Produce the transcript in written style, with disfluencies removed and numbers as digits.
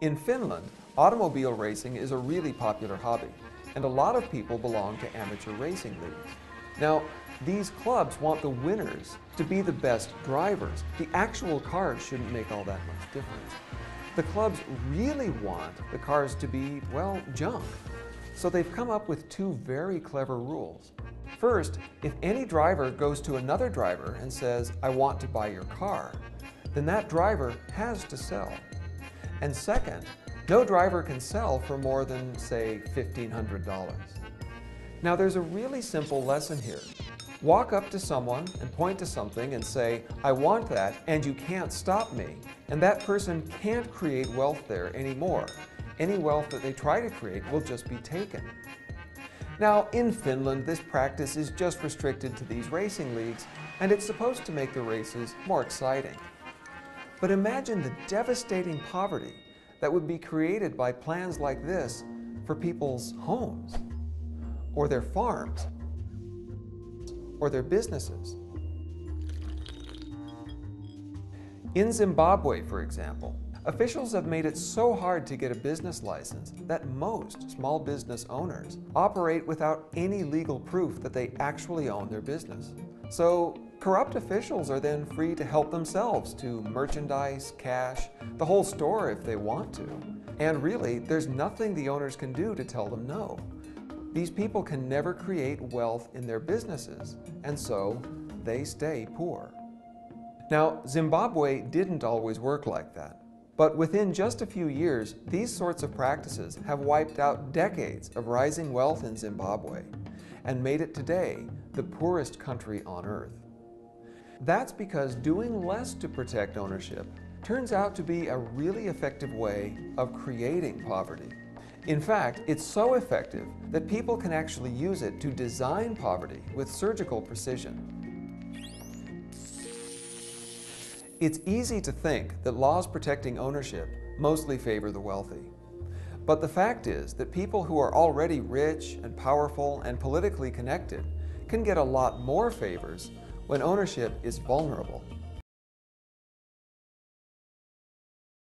In Finland, automobile racing is a really popular hobby, and a lot of people belong to amateur racing leagues. Now, these clubs want the winners to be the best drivers. The actual cars shouldn't make all that much difference. The clubs really want the cars to be, well, junk. So they've come up with two very clever rules. First, if any driver goes to another driver and says, "I want to buy your car," then that driver has to sell. And second, no driver can sell for more than, say, $1,500. Now there's a really simple lesson here. Walk up to someone and point to something and say, "I want that and you can't stop me," and that person can't create wealth there anymore. Any wealth that they try to create will just be taken. Now in Finland, this practice is just restricted to these racing leagues, and it's supposed to make the races more exciting. But imagine the devastating poverty that would be created by plans like this for people's homes, or their farms, or their businesses. In Zimbabwe, for example, officials have made it so hard to get a business license that most small business owners operate without any legal proof that they actually own their business. So corrupt officials are then free to help themselves to merchandise, cash, the whole store if they want to. And really, there's nothing the owners can do to tell them no. These people can never create wealth in their businesses, and so they stay poor. Now, Zimbabwe didn't always work like that. But within just a few years, these sorts of practices have wiped out decades of rising wealth in Zimbabwe and made it today the poorest country on earth. That's because doing less to protect ownership turns out to be a really effective way of creating poverty. In fact, it's so effective that people can actually use it to design poverty with surgical precision. It's easy to think that laws protecting ownership mostly favor the wealthy. But the fact is that people who are already rich and powerful and politically connected can get a lot more favors when ownership is vulnerable.